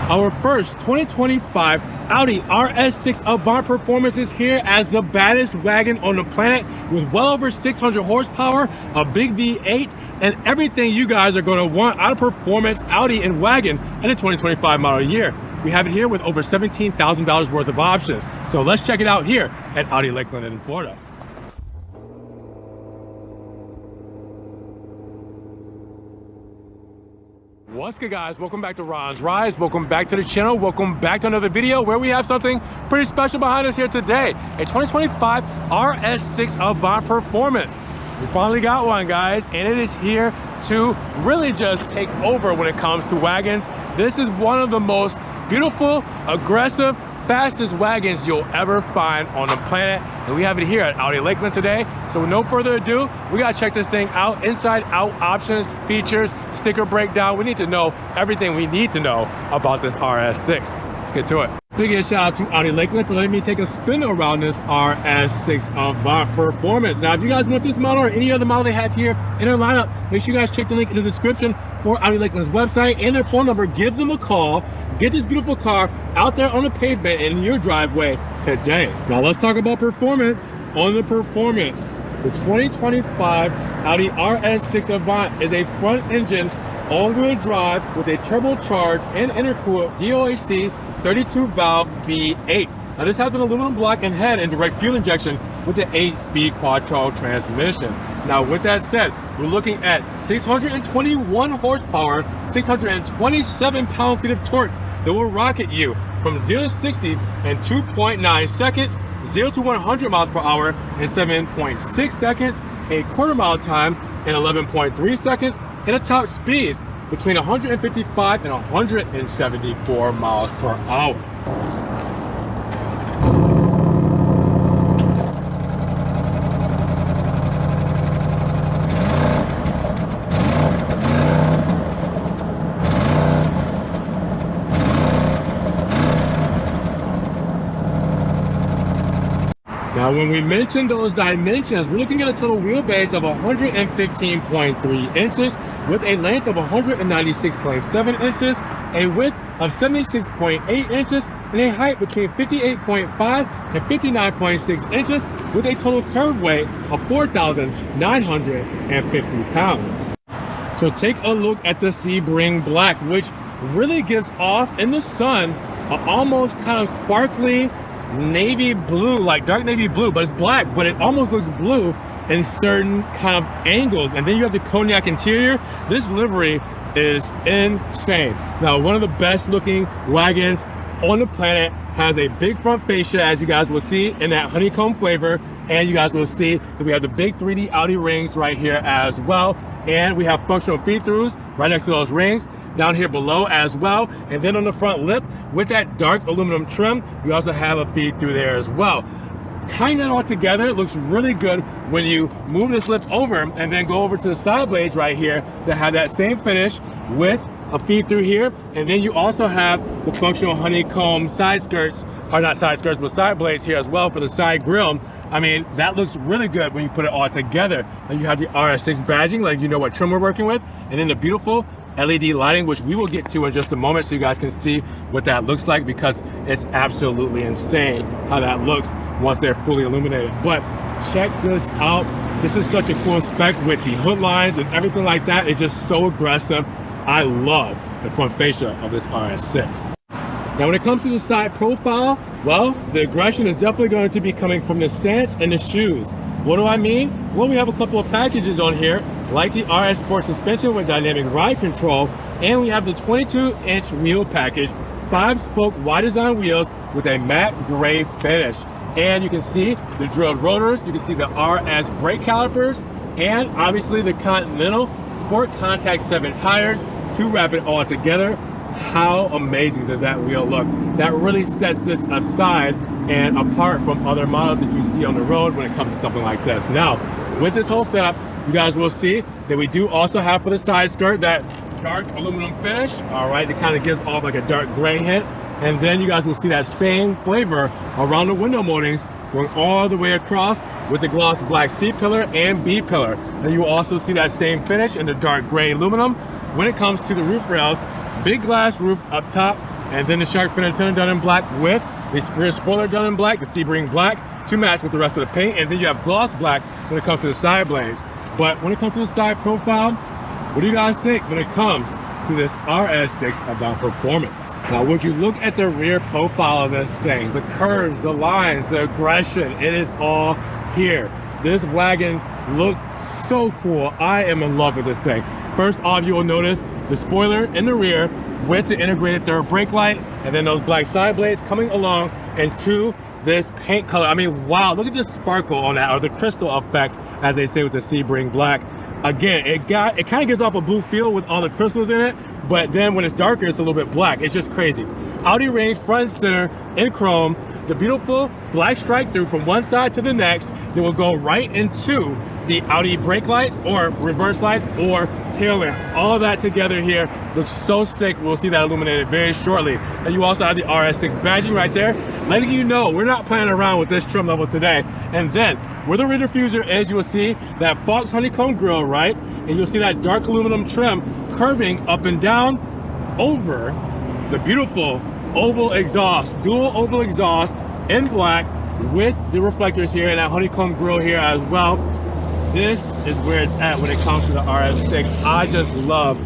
Our first 2025 Audi RS6 Avant Performance is here as the baddest wagon on the planet with well over 600 horsepower, a big V8, and everything you guys are going to want out of performance Audi and wagon in the 2025 model year. We have it here with over $17,000 worth of options. So let's check it out here at Audi Lakeland in Florida. What's good, guys? Welcome back to Ron's Rise. Welcome back to the channel. Welcome back to another video where we have something pretty special behind us here today. A 2025 RS6 Avant Performance. We finally got one, guys, and it is here to really just take over when it comes to wagons. This is one of the most beautiful, aggressive, fastest wagons you'll ever find on the planet, and we have it here at Audi Lakeland today. So with no further ado, we gotta check this thing out, inside out options, features, sticker breakdown. We need to know everything we need to know about this RS6. Let's get to it. Big shout out to Audi Lakeland for letting me take a spin around this RS6 Avant Performance. Now, if you guys want this model or any other model they have here in their lineup, make sure you guys check the link in the description for Audi Lakeland's website and their phone number. Give them a call. Get this beautiful car out there on the pavement in your driveway today. Now, let's talk about performance. On the performance, the 2025 Audi RS6 Avant is a front engine all-wheel drive with a turbocharged and intercooled DOHC 32 valve V8. Now this has an aluminum block and head and direct fuel injection with the 8-speed quattro transmission. Now with that said, we're looking at 621 horsepower, 627 pound-feet of torque that will rocket you from 0 to 60 in 2.9 seconds, 0 to 100 miles per hour in 7.6 seconds, a quarter mile time in 11.3 seconds, and a top speed between 155 and 174 miles per hour. Now, when we mention those dimensions, we're looking at a total wheelbase of 115.3 inches with a length of 196.7 inches, a width of 76.8 inches, and a height between 58.5 and 59.6 inches with a total curb weight of 4,950 pounds. So take a look at the Sebring Black, which really gives off in the sun an almost kind of sparkly navy blue, like dark navy blue, but it's black, but it almost looks blue in certain kind of angles. And then you have the cognac interior. This livery is insane. Now, one of the best looking wagons on the planet, has a big front fascia, as you guys will see, in that honeycomb flavor. And you guys will see that we have the big 3D Audi rings right here as well. And we have functional feed-throughs right next to those rings, down here below as well. And then on the front lip, with that dark aluminum trim, we also have a feed-through there as well. Tying that all together, it looks really good when you move this lip over and then go over to the side blades right here that have that same finish with a feed through here. And then you also have the functional honeycomb side skirts, or not side skirts, but side blades here as well for the side grille. I mean, that looks really good when you put it all together. And you have the RS6 badging, letting you know what trim we're working with. And then the beautiful LED lighting, which we will get to in just a moment so you guys can see what that looks like, because it's absolutely insane how that looks once they're fully illuminated. But check this out. This is such a cool spec with the hood lines and everything like that. It's just so aggressive. I love the front fascia of this RS6. Now, when it comes to the side profile, well, the aggression is definitely going to be coming from the stance and the shoes. What do I mean? Well, we have a couple of packages on here, like the RS Sport suspension with dynamic ride control, and we have the 22-inch wheel package, 5-spoke wide design wheels with a matte gray finish. And you can see the drilled rotors, you can see the RS brake calipers, and obviously the Continental Sport Contact 7 tires to wrap it all together. How amazing does that wheel look? That really sets this aside and apart from other models that you see on the road when it comes to something like this. Now, with this whole setup, you guys will see that we do also have for the side skirt that dark aluminum finish, all right, that kind of gives off like a dark gray hint. And then you guys will see that same flavor around the window moldings going all the way across with the gloss black C pillar and B pillar. And you will also see that same finish in the dark gray aluminum. When it comes to the roof rails, big glass roof up top, And then the shark fin antenna done in black with the rear spoiler done in black, the Sebring Black to match with the rest of the paint. And then you have gloss black when it comes to the side blades. But when it comes to the side profile, what do you guys think when it comes to this RS6 Avant Performance? Now, would you look at the rear profile of this thing, the curves, the lines, the aggression, it is all here. This wagon looks so cool. I am in love with this thing. First off, you will notice the spoiler in the rear with the integrated third brake light, and then those black side blades coming along into this paint color. I mean, wow, look at this sparkle on that, or the crystal effect, as they say with the Sebring Black. Again, it kind of gives off a blue feel with all the crystals in it, but then when it's darker, it's a little bit black. It's just crazy. Audi range front and center in chrome, the beautiful black strike through from one side to the next that will go right into the Audi brake lights or reverse lights or tail lamps. All of that together here looks so sick. We'll see that illuminated very shortly. And you also have the RS6 badging right there, letting you know we're not playing around with this trim level today. And then where the rear diffuser is, you will see that Fox honeycomb grille, right? And you'll see that dark aluminum trim curving up and down over the beautiful oval exhaust, dual oval exhaust in black with the reflectors here and that honeycomb grille here as well. This is where it's at when it comes to the RS6. I just love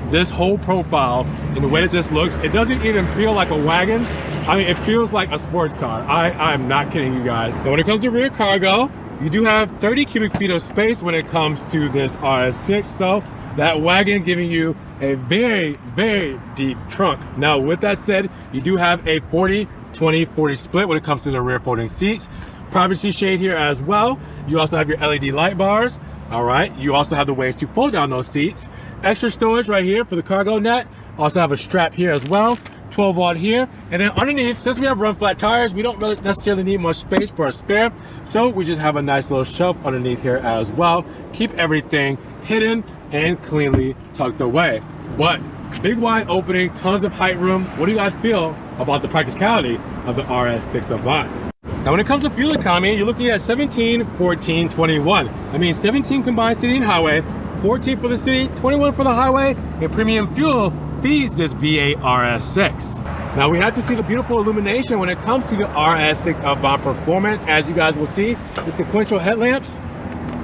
this whole profile and the way that this looks. It doesn't even feel like a wagon. I mean, it feels like a sports car. I'm not kidding you guys. Now, when it comes to rear cargo, you do have 30 cubic feet of space when it comes to this RS6. So that wagon giving you a very, very deep trunk. Now, with that said, you do have a 40-20-40 split when it comes to the rear folding seats. Privacy shade here as well. You also have your LED light bars. All right, you also have the ways to fold down those seats. Extra storage right here for the cargo net. Also have a strap here as well. 12 watt here, and then underneath, since we have run flat tires, we don't really necessarily need much space for a spare, so we just have a nice little shelf underneath here as well. Keep everything hidden and cleanly tucked away. But big wide opening, tons of height room. What do you guys feel about the practicality of the RS6 Avant? Now, when it comes to fuel economy, you're looking at 17, 14, 21. I mean, 17 combined city and highway, 14 for the city, 21 for the highway, and premium fuel feeds this V8 RS6. Now, we have to see the beautiful illumination when it comes to the RS6 Avant Performance. As you guys will see, the sequential headlamps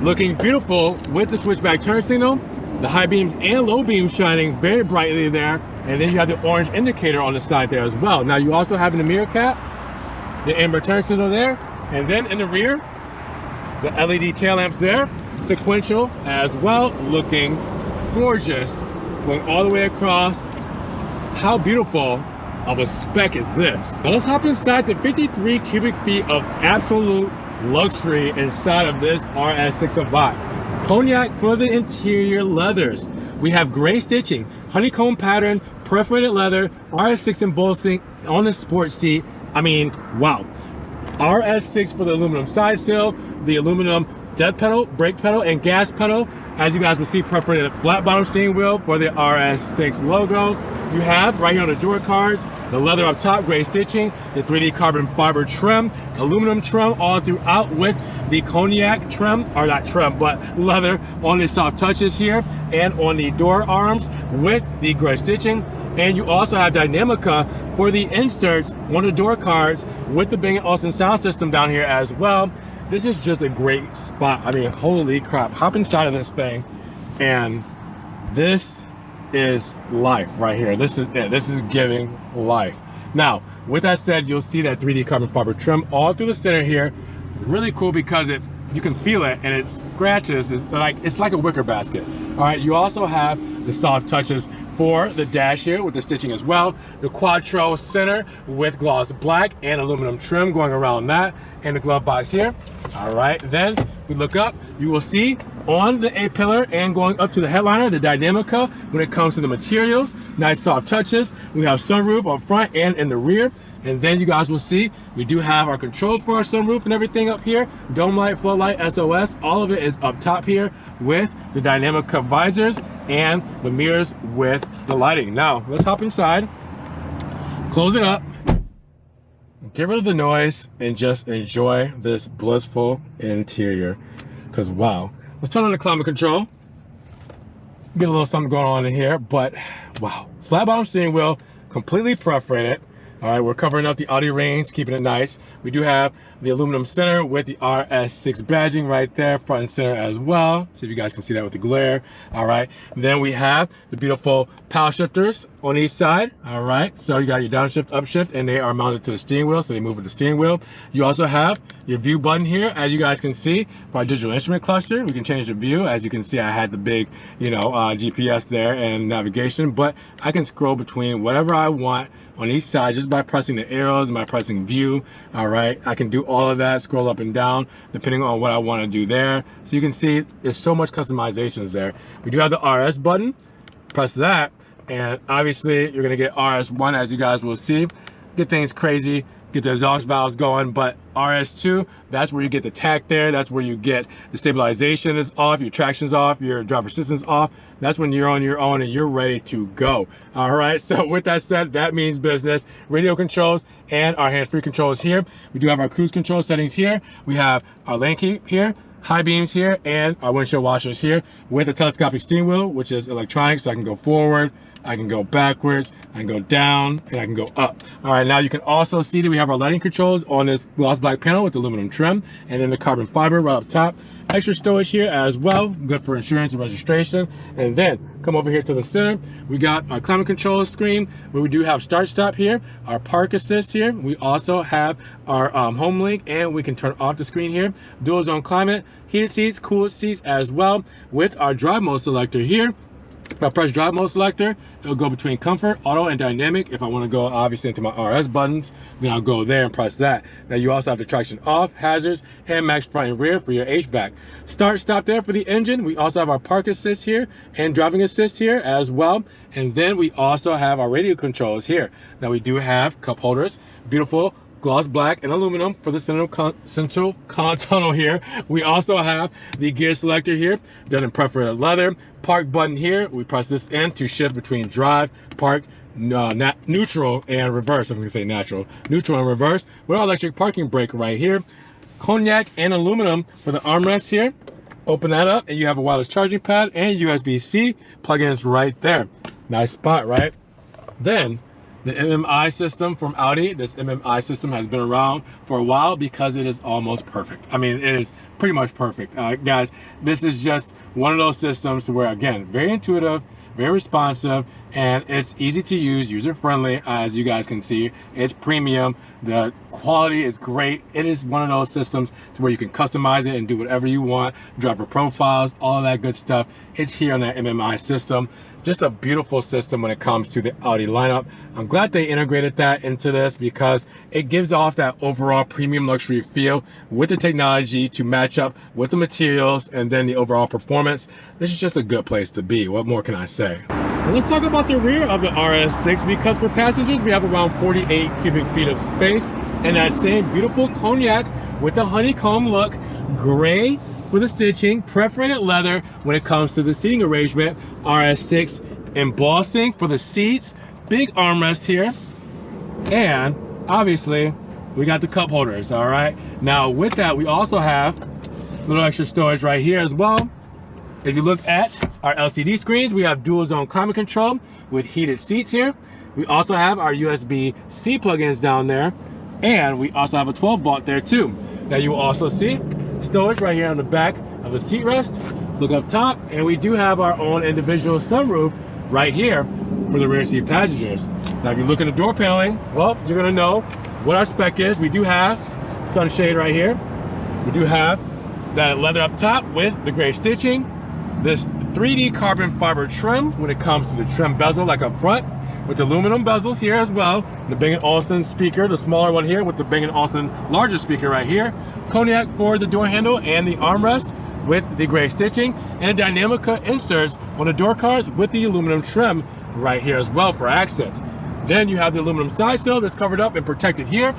looking beautiful with the switchback turn signal, the high beams and low beams shining very brightly there, and then you have the orange indicator on the side there as well. Now, you also have in the mirror cap the amber turn signal there, and then in the rear, the LED tail lamps there, sequential as well, looking gorgeous, going all the way across. How beautiful of a spec is this? Now let's hop inside the 53 cubic feet of absolute luxury inside of this RS6 Avant. Cognac for the interior leathers. We have gray stitching, honeycomb pattern, perforated leather, RS6 embossing on the sports seat. I mean, wow. RS6 for the aluminum side sill, the aluminum dead pedal, brake pedal, and gas pedal. As you guys will see, perforated flat bottom steering wheel for the RS6 logos. You have right here on the door cards, the leather up top, gray stitching, the 3D carbon fiber trim, aluminum trim all throughout with the cognac trim, or not trim, but leather on the soft touches here and on the door arms with the gray stitching. And you also have Dynamica for the inserts on the door cards with the Bang & Olufsen sound system down here as well. This is just a great spot. I mean, holy crap. Hop inside of this thing, and this is life right here. This is it. This is giving life. Now, with that said, you'll see that 3D carbon fiber trim all through the center here. Really cool because you can feel it, and it scratches. It's like a wicker basket. All right, you also have the soft touches for the dash here with the stitching as well. The Quattro center with gloss black and aluminum trim going around that, and the glove box here. All right, then we look up, you will see on the A-pillar and going up to the headliner, the Dynamica when it comes to the materials. Nice soft touches. We have sunroof on front and in the rear. And then you guys will see, we do have our controls for our sunroof and everything up here. Dome light, floodlight, SOS, all of it is up top here with the Dynamica visors and the mirrors with the lighting. Now, let's hop inside, close it up, get rid of the noise, and just enjoy this blissful interior. Because wow. Let's turn on the climate control. Get a little something going on in here, but wow. Flat bottom steering wheel, completely perforated. All right, we're covering up the Audi range, keeping it nice. We do have the aluminum center with the RS6 badging right there, front and center as well. See if you guys can see that with the glare. All right, then we have the beautiful power shifters on each side. All right, so you got your downshift, upshift, and they are mounted to the steering wheel, so they move with the steering wheel. You also have your view button here, as you guys can see, for our digital instrument cluster. We can change the view. As you can see, I had the big, GPS there and navigation, but I can scroll between whatever I want on each side just by pressing the arrows and by pressing view. All right, I can do all of that, scroll up and down depending on what I want to do there. So you can see there's so much customizations there. We do have the RS button. Press that, and obviously you're gonna get RS1, as you guys will see. Get things crazy, get the exhaust valves going, but RS2, that's where you get the tack there. That's where you get the stabilization is off, your traction's off, your driver assistance off. That's when you're on your own and you're ready to go. All right, so with that said, that means business. Radio controls and our hands-free controls here. We do have our cruise control settings here. We have our lane keep here, high beams here, and our windshield washers here with a telescopic steering wheel, which is electronic, so I can go forward, I can go backwards, I can go down, and I can go up. All right, now you can also see that we have our lighting controls on this gloss black panel with aluminum trim, and then the carbon fiber right up top. Extra storage here as well, good for insurance and registration. And then come over here to the center. We got our climate control screen where we do have start stop here, our park assist here. We also have our home link, and we can turn off the screen here. Dual zone climate, heated seats, cooled seats as well, with our drive mode selector here. If I press drive mode selector, it'll go between comfort, auto, and dynamic. If I want to go obviously into my RS buttons, then I'll go there and press that. Now you also have the traction off, hazards, and max front and rear for your HVAC. Start, stop there for the engine. We also have our park assist here and driving assist here as well. And then we also have our radio controls here. Now we do have cup holders, beautiful gloss black and aluminum for the central con tunnel here. We also have the gear selector here, done in perforated leather. Park button here, we press this in to shift between drive, park, neutral, and reverse. I'm gonna say natural. Neutral and reverse. With our electric parking brake right here. Cognac and aluminum for the armrest here. Open that up and you have a wireless charging pad and USB-C plug-ins right there. Nice spot, right? Then the MMI system from Audi. This MMI system has been around for a while because it is almost perfect. I mean, it is pretty much perfect. Guys, this is just one of those systems where, again, very intuitive, very responsive, and it's easy to use, user-friendly, as you guys can see. It's premium. The quality is great. It is one of those systems to where you can customize it and do whatever you want, driver profiles, all of that good stuff. It's here on that MMI system. Just a beautiful system when it comes to the Audi lineup. I'm glad they integrated that into this because it gives off that overall premium luxury feel with the technology to match up with the materials and then the overall performance. This is just a good place to be. What more can I say? And let's talk about the rear of the RS6 because for passengers, we have around 48 cubic feet of space and that same beautiful cognac with the honeycomb look, gray with the stitching, perforated leather when it comes to the seating arrangement, RS6 embossing for the seats, big armrest here, and obviously we got the cup holders. All right, now with that we also have a little extra storage right here as well. If you look at our LCD screens, we have dual zone climate control with heated seats here. We also have our USB-C plugins down there, and we also have a 12 volt there too. Now you will also see storage right here on the back of the seat rest. Look up top, and we do have our own individual sunroof right here for the rear seat passengers. Now if you look at the door paneling, well, you're gonna know what our spec is. We do have sunshade right here. We do have that leather up top with the gray stitching, this 3D carbon fiber trim when it comes to the trim bezel, like up front, with aluminum bezels here as well. The Bang & Olufsen speaker, the smaller one here with the Bang & Olufsen larger speaker right here. Cognac for the door handle and the armrest with the gray stitching, and Dynamica inserts on the door cards with the aluminum trim right here as well for accents. Then you have the aluminum side sill that's covered up and protected here.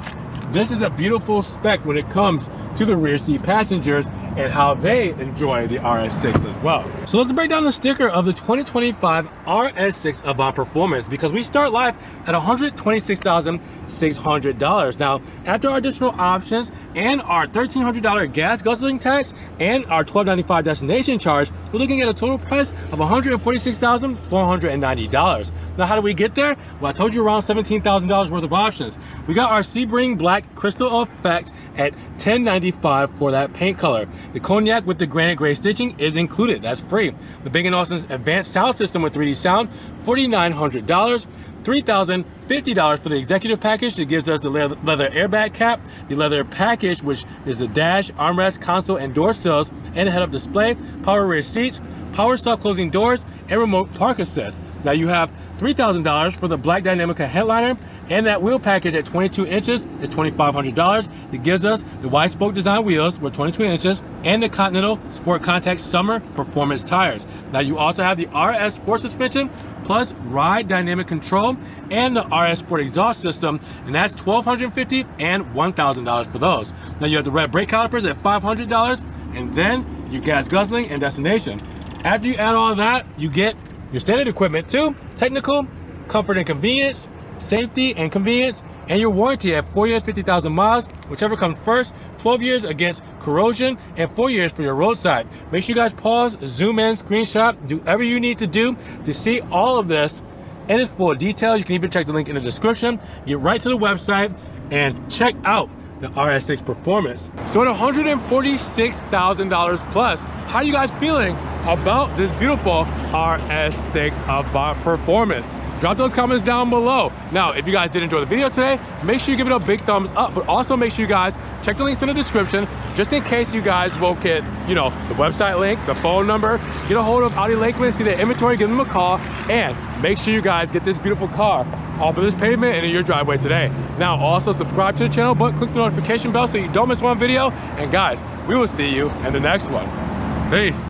This is a beautiful spec when it comes to the rear seat passengers and how they enjoy the RS6 as well. So let's break down the sticker of the 2025 RS6 Avant Performance, because we start live at $126,600. Now, after our additional options and our $1,300 gas guzzling tax and our $1,295 destination charge, we're looking at a total price of $146,490. Now, how do we get there? Well, I told you around $17,000 worth of options. We got our Sebring Black Crystal Effect at $1095 for that paint color. The Cognac with the granite gray stitching is included. That's free. The Bang & Olufsen's advanced sound system with 3D sound, $4,900. $3,050 for the executive package that gives us the leather airbag cap, the leather package, which is a dash, armrest, console, and door sills, and a head-up display, power rear seats, power self-closing doors, and remote park assist. Now you have $3,000 for the Black Dynamica headliner, and that wheel package at 22 inches is $2,500. That gives us the wide spoke design wheels with 22 inches and the Continental Sport Contact Summer Performance tires. Now you also have the RS Sport suspension plus ride dynamic control and the RS Sport exhaust system, and that's $1,250 and $1,000 for those. Now you have the red brake calipers at $500, and then your gas guzzling and destination. After you add all that, you get your standard equipment too: technical, comfort and convenience, safety and convenience, and your warranty at 4 years, 50,000 miles, whichever comes first, 12 years against corrosion, and 4 years for your roadside. Make sure you guys pause, zoom in, screenshot, do whatever you need to do to see all of this in its full detail. You can even check the link in the description. Get right to the website and check out the RS6 Performance. So at $146,000 plus, how are you guys feeling about this beautiful RS6 Avant Performance? Drop those comments down below. Now, if you guys did enjoy the video today, make sure you give it a big thumbs up, but also make sure you guys check the links in the description, just in case you guys will get, the website link, the phone number, get a hold of Audi Lakeland, see their inventory, give them a call, and make sure you guys get this beautiful car off of this pavement and in your driveway today. Now, also subscribe to the channel, but click the notification bell so you don't miss one video. And guys, we will see you in the next one. Peace.